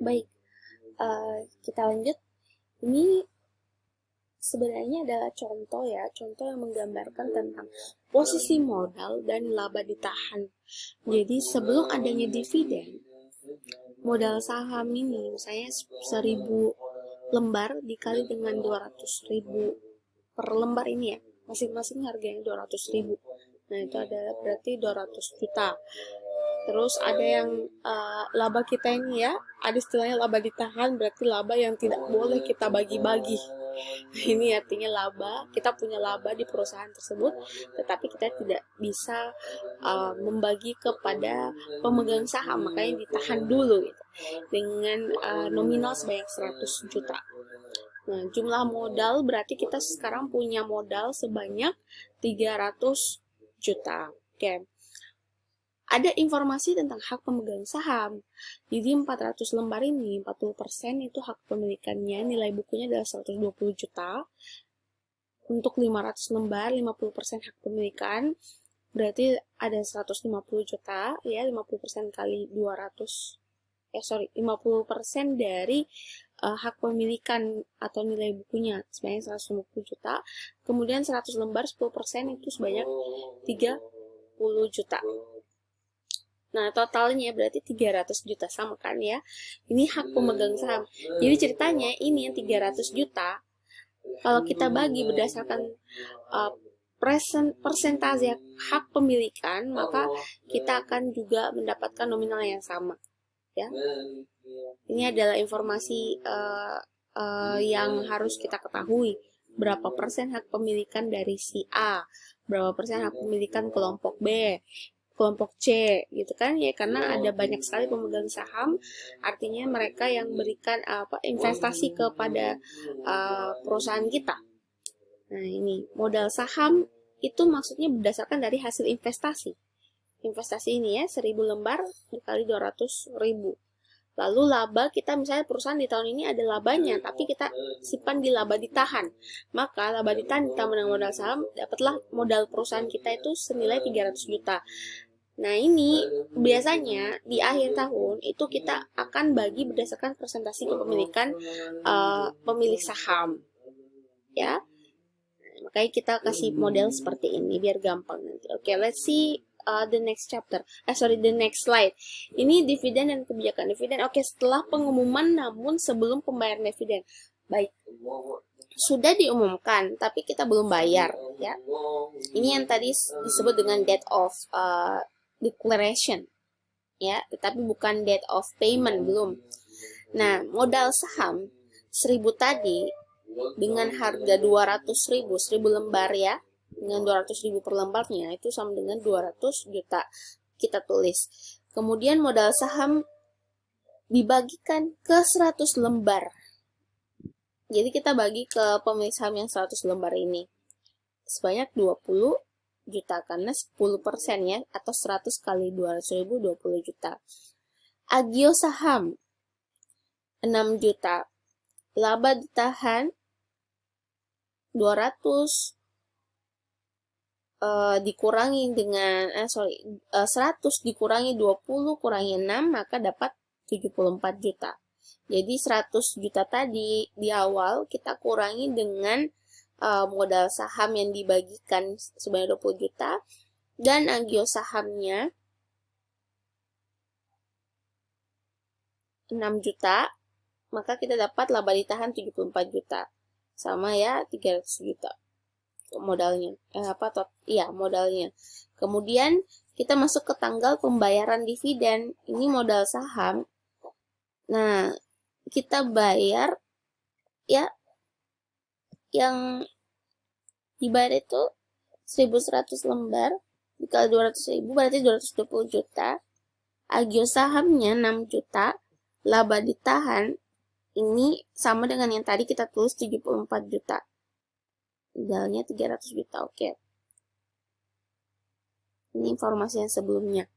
Baik, kita lanjut. Ini sebenarnya adalah contoh ya, contoh yang menggambarkan tentang posisi modal dan laba ditahan. Jadi sebelum adanya dividen, modal saham ini misalnya 1000 lembar dikali dengan 200.000 per lembar ini ya, masing-masing harganya 200.000. Nah itu adalah berarti 200 juta. Terus ada yang laba kita ini ya, ada istilahnya laba ditahan, berarti laba yang tidak boleh kita bagi-bagi. Ini artinya laba, kita punya laba di perusahaan tersebut, tetapi kita tidak bisa membagi kepada pemegang saham, makanya ditahan dulu gitu, dengan nominal sebanyak 100 juta. Nah, jumlah modal berarti kita sekarang punya modal sebanyak 300 juta. Oke. Ada informasi tentang hak pemegang saham. Jadi 400 lembar ini, 40% itu hak pemilikannya, nilai bukunya adalah 120 juta. Untuk 500 lembar, 50% hak pemilikan, berarti ada 150 juta, ya 50% kali 200. 50% dari hak pemilikan atau nilai bukunya sebanyak 150 juta. Kemudian 100 lembar, 10% itu sebanyak 30 juta. Nah, totalnya berarti 300 juta, sama kan ya? Ini hak pemegang saham. Jadi ceritanya ini yang 300 juta, kalau kita bagi berdasarkan persentase hak pemilikan, maka kita akan juga mendapatkan nominal yang sama. Ya, ini adalah informasi yang harus kita ketahui. Berapa persen hak pemilikan dari si A, berapa persen hak pemilikan kelompok B, kelompok C gitu kan ya, karena ada banyak sekali pemegang saham, artinya mereka yang berikan investasi kepada perusahaan kita. Nah ini modal saham itu maksudnya berdasarkan dari hasil investasi. Investasi ini ya 1000 lembar dikali 200.000. Lalu laba kita, misalnya perusahaan di tahun ini ada labanya, tapi kita simpan di laba ditahan. Maka laba ditahan ditambah dengan modal saham, dapatlah modal perusahaan kita itu senilai 300 juta. Nah ini biasanya di akhir tahun itu kita akan bagi berdasarkan presentasi kepemilikan pemilik saham. Ya, makanya kita kasih model seperti ini biar gampang nanti. Oke, let's see the next chapter. The next slide. Ini dividen dan kebijakan dividen. Oke, setelah pengumuman namun sebelum pembayaran dividen. Baik. Sudah diumumkan, tapi kita belum bayar, ya. Ini yang tadi disebut dengan date of declaration, ya, tetapi bukan date of payment, belum. Nah, modal saham 1000 tadi dengan harga 200.000, 1000 lembar ya, dengan 200.000 per lembarnya, itu sama dengan 200 juta. Kita tulis. Kemudian modal saham dibagikan ke 100 lembar. Jadi kita bagi ke pemilik saham yang 100 lembar ini. Sebanyak 20 juta, karena 10% ya, atau 100 kali 200.000, 20 juta. Agio saham 6 juta. Laba ditahan 200 dikurangi dengan 100 dikurangi 20 kurangi 6, maka dapat 74 juta. Jadi 100 juta tadi di awal kita kurangi dengan modal saham yang dibagikan sebanyak 20 juta dan agio sahamnya 6 juta, maka kita dapat laba ditahan 74 juta. Sama ya, 300 juta modalnya. Modalnya. Kemudian kita masuk ke tanggal pembayaran dividen. Ini modal saham. Nah, kita bayar ya, yang dibayar itu 1100 lembar dikali 200.000 berarti 220 juta. Agio sahamnya 6 juta. Laba ditahan ini sama dengan yang tadi kita tulis 74 juta. Modalnya 300 juta. Oke. Ini informasi yang sebelumnya.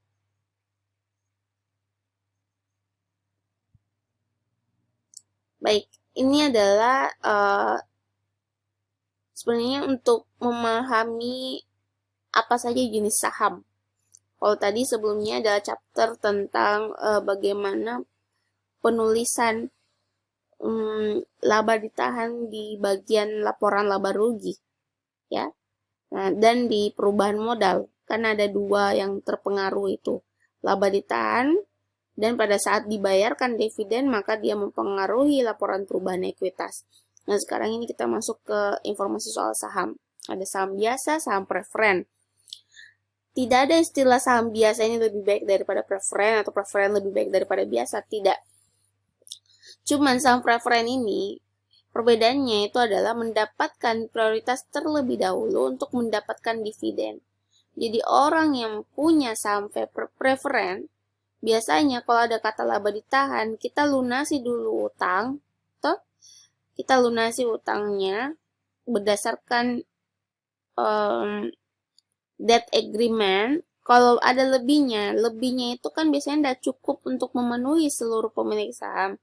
Baik, ini adalah sebenarnya untuk memahami apa saja jenis saham. Kalau tadi sebelumnya adalah chapter tentang bagaimana penulisan laba ditahan di bagian laporan laba rugi, ya. Nah, dan di perubahan modal, kan ada dua yang terpengaruh itu, laba ditahan dan pada saat dibayarkan dividen maka dia mempengaruhi laporan perubahan ekuitas. Nah, sekarang ini kita masuk ke informasi soal saham. Ada saham biasa, saham preferen. Tidak ada istilah saham biasa ini lebih baik daripada preferen atau preferen lebih baik daripada biasa, tidak. Cuman saham preferen ini perbedaannya itu adalah mendapatkan prioritas terlebih dahulu untuk mendapatkan dividen. Jadi orang yang punya saham preferen, biasanya kalau ada kata laba ditahan, kita lunasi dulu utang, toh kita lunasi utangnya berdasarkan debt agreement. Kalau ada lebihnya itu kan biasanya tidak cukup untuk memenuhi seluruh pemilik saham.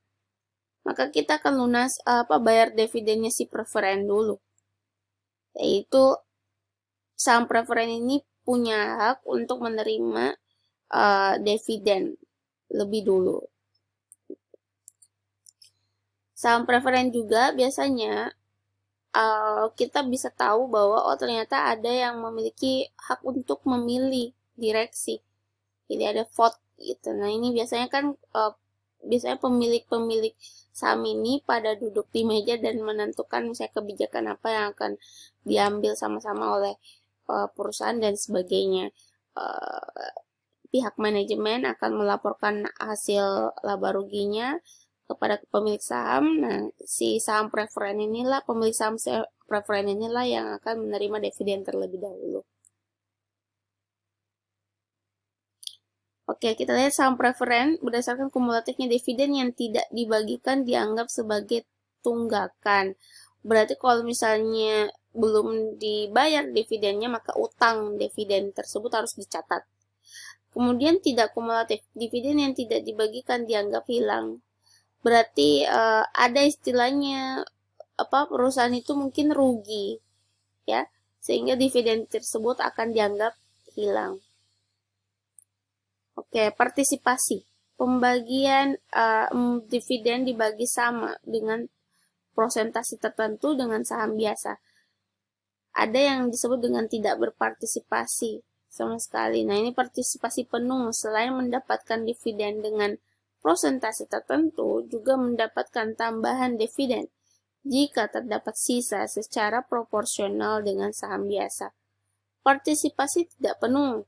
Maka kita akan bayar dividennya si preferen dulu. Yaitu saham preferen ini punya hak untuk menerima dividen lebih dulu. Saham preferen juga biasanya kita bisa tahu bahwa ternyata ada yang memiliki hak untuk memilih direksi. Jadi ada vote gitu. Nah, ini biasanya kan biasanya pemilik-pemilik saham ini pada duduk di meja dan menentukan misalnya kebijakan apa yang akan diambil sama-sama oleh perusahaan dan sebagainya. Pihak manajemen akan melaporkan hasil laba ruginya kepada pemilik saham. Nah, si saham preferen inilah, pemilik saham preferen inilah yang akan menerima dividen terlebih dahulu. Oke, kita lihat saham preferen berdasarkan kumulatifnya dividen yang tidak dibagikan dianggap sebagai tunggakan. Berarti kalau misalnya belum dibayar dividennya, maka utang dividen tersebut harus dicatat. Kemudian tidak kumulatif, dividen yang tidak dibagikan dianggap hilang. Berarti ada istilahnya perusahaan itu mungkin rugi, ya, sehingga dividen tersebut akan dianggap hilang. Oke, partisipasi, pembagian dividen dibagi sama dengan prosentase tertentu dengan saham biasa. Ada yang disebut dengan tidak berpartisipasi sama sekali. Nah, ini partisipasi penuh, selain mendapatkan dividen dengan prosentase tertentu, juga mendapatkan tambahan dividen jika terdapat sisa secara proporsional dengan saham biasa. Partisipasi tidak penuh.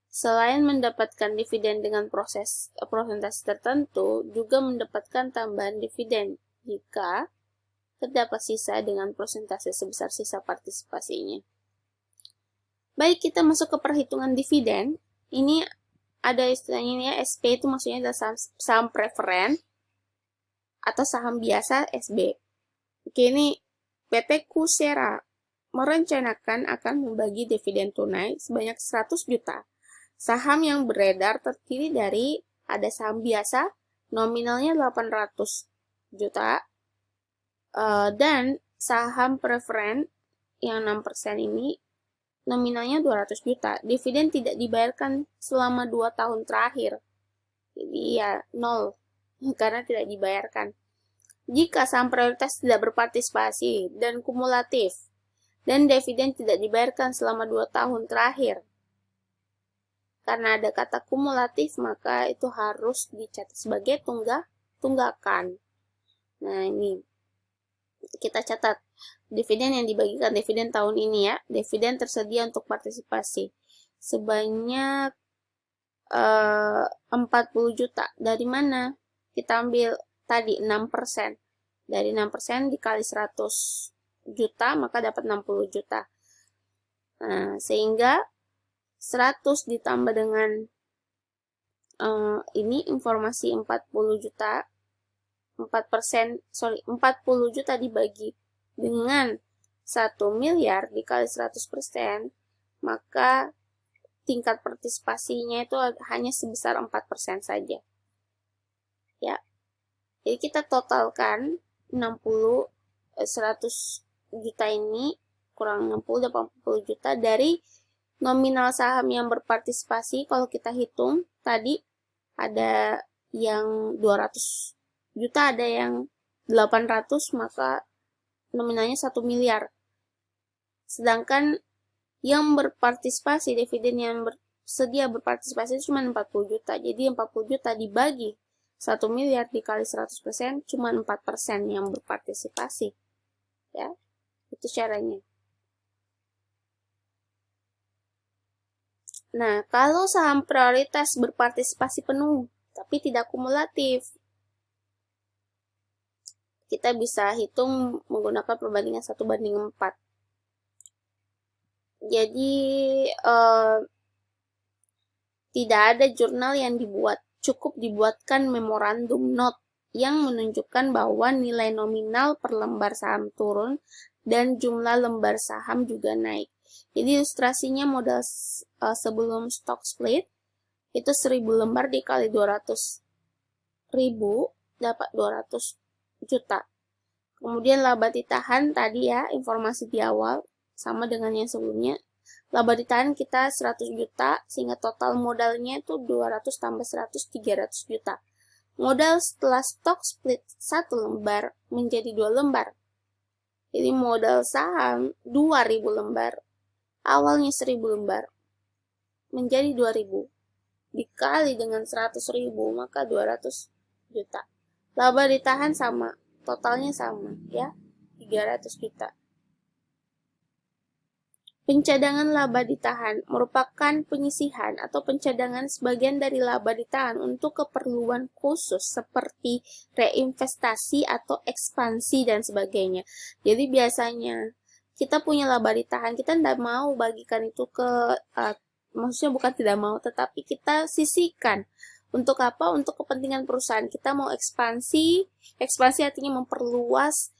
Selain mendapatkan dividen dengan prosentase tertentu, juga mendapatkan tambahan dividen jika terdapat sisa dengan persentase sebesar sisa partisipasinya. Baik, kita masuk ke perhitungan dividen. Ini ada istilahnya ini ya, SP itu maksudnya adalah saham preferen atau saham biasa SB. Oke, ini PT Kusera merencanakan akan membagi dividen tunai sebanyak 100 juta. Saham yang beredar terdiri dari ada saham biasa nominalnya 800 juta dan saham preferen yang 6% ini nominalnya 200 juta. Dividen tidak dibayarkan selama 2 tahun terakhir. Jadi ya 0 karena tidak dibayarkan. Jika saham prioritas tidak berpartisipasi dan kumulatif dan dividen tidak dibayarkan selama 2 tahun terakhir, karena ada kata kumulatif, maka itu harus dicatat sebagai tunggakan. Nah, ini kita catat dividen yang dibagikan, dividen tahun ini ya, dividen tersedia untuk partisipasi sebanyak 40 juta. Dari mana? Kita ambil tadi 6%. Dari 6% dikali 100 juta, maka dapat 60 juta. Nah, sehingga 100 ditambah dengan ini informasi 40 juta, 40 juta dibagi dengan 1 miliar dikali 100%, maka tingkat partisipasinya itu hanya sebesar 4% saja. Ya. Jadi kita totalkan 100 juta ini kurang 60, 80 juta dari Nominal saham yang berpartisipasi, kalau kita hitung tadi ada yang 200 juta, ada yang 800, maka nominalnya 1 miliar. Sedangkan yang berpartisipasi, dividen yang bersedia berpartisipasi cuma 40 juta. Jadi 40 juta dibagi 1 miliar dikali 100%, cuma 4% yang berpartisipasi. Ya, itu caranya. Nah, kalau saham prioritas berpartisipasi penuh, tapi tidak kumulatif, kita bisa hitung menggunakan perbandingan 1:4. Jadi, tidak ada jurnal yang dibuat. Cukup dibuatkan memorandum note yang menunjukkan bahwa nilai nominal per lembar saham turun dan jumlah lembar saham juga naik. Jadi ilustrasinya modal sebelum stock split itu 1000 lembar dikali 200.000 dapat 200 juta. Kemudian laba ditahan tadi ya, informasi di awal sama dengan yang sebelumnya. Laba ditahan kita 100 juta, sehingga total modalnya itu 200 tambah 100, 300 juta. Modal setelah stock split 1 lembar menjadi 2 lembar. Jadi modal saham 2000 lembar, awalnya 1000 lembar, menjadi 2000. Dikali dengan 100.000, maka 200 juta. Laba ditahan sama, totalnya sama ya, 300 juta. Pencadangan laba ditahan merupakan penyisihan atau pencadangan sebagian dari laba ditahan untuk keperluan khusus seperti reinvestasi atau ekspansi dan sebagainya. Jadi biasanya kita punya laba ditahan, kita tidak mau bagikan itu ke, maksudnya bukan tidak mau, tetapi kita sisihkan. Untuk apa? Untuk kepentingan perusahaan. Kita mau ekspansi, ekspansi artinya memperluas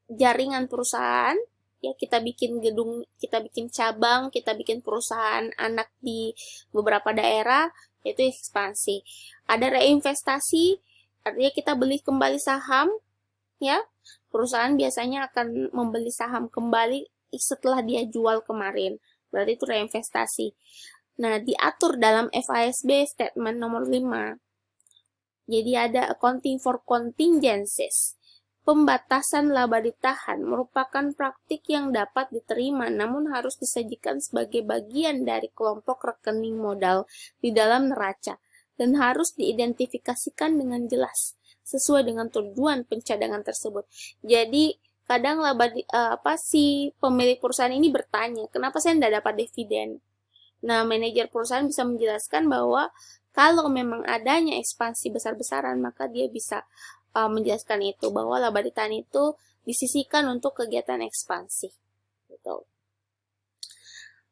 jaringan perusahaan. Ya, kita bikin gedung, kita bikin cabang, kita bikin perusahaan anak di beberapa daerah, yaitu ekspansi. Ada reinvestasi, artinya kita beli kembali saham, ya. Perusahaan biasanya akan membeli saham kembali setelah dia jual kemarin. Berarti itu reinvestasi. Nah, diatur dalam FASB statement nomor 5. Jadi ada accounting for contingencies. Pembatasan laba ditahan merupakan praktik yang dapat diterima namun harus disajikan sebagai bagian dari kelompok rekening modal di dalam neraca dan harus diidentifikasikan dengan jelas sesuai dengan tujuan pencadangan tersebut. Jadi kadang si pemilik perusahaan ini bertanya, kenapa saya tidak dapat dividen? Nah, manajer perusahaan bisa menjelaskan bahwa kalau memang adanya ekspansi besar-besaran, maka dia bisa menjelaskan itu, bahwa laba ditahan itu disisihkan untuk kegiatan ekspansi. Gitu.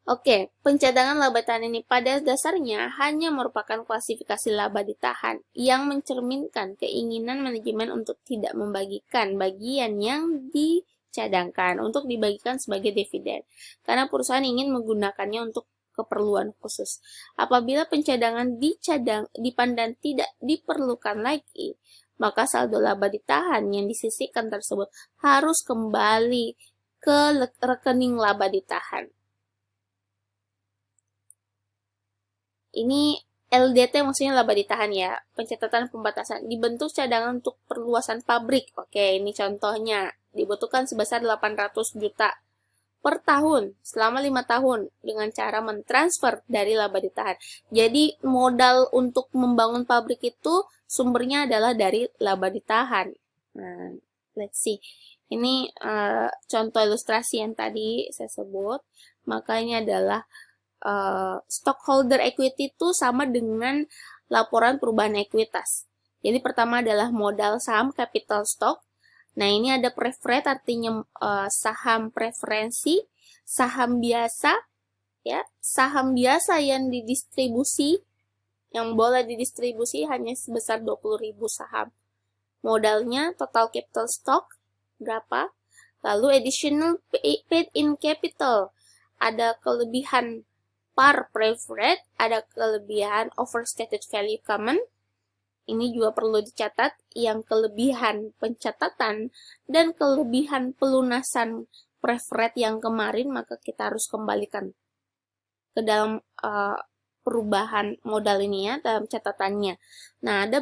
Oke, pencadangan laba ditahan ini pada dasarnya hanya merupakan klasifikasi laba ditahan yang mencerminkan keinginan manajemen untuk tidak membagikan bagian yang dicadangkan untuk dibagikan sebagai dividen, karena perusahaan ingin menggunakannya untuk keperluan khusus. Apabila pencadangan dipandang tidak diperlukan lagi, maka saldo laba ditahan yang disisihkan tersebut harus kembali ke rekening laba ditahan. Ini LDT maksudnya laba ditahan ya, pencatatan pembatasan. Dibentuk cadangan untuk perluasan pabrik. Oke, ini contohnya. Dibutuhkan sebesar 800 juta per tahun selama 5 tahun dengan cara mentransfer dari laba ditahan. Jadi modal untuk membangun pabrik itu sumbernya adalah dari laba ditahan. Nah, let's see. Ini contoh ilustrasi yang tadi saya sebut. Maka ini adalah stockholder equity itu sama dengan laporan perubahan ekuitas. Jadi pertama adalah modal saham capital stock. Nah, ini ada preferred artinya saham preferensi, saham biasa, ya, saham biasa yang didistribusi, yang boleh didistribusi hanya sebesar 20.000 saham. Modalnya total capital stock berapa? Lalu additional paid in capital, ada kelebihan par preferred, ada kelebihan overstated value common. Ini juga perlu dicatat, yang kelebihan pencatatan dan kelebihan pelunasan preferred yang kemarin, maka kita harus kembalikan ke dalam perubahan modal ini ya, dalam catatannya. Nah, ada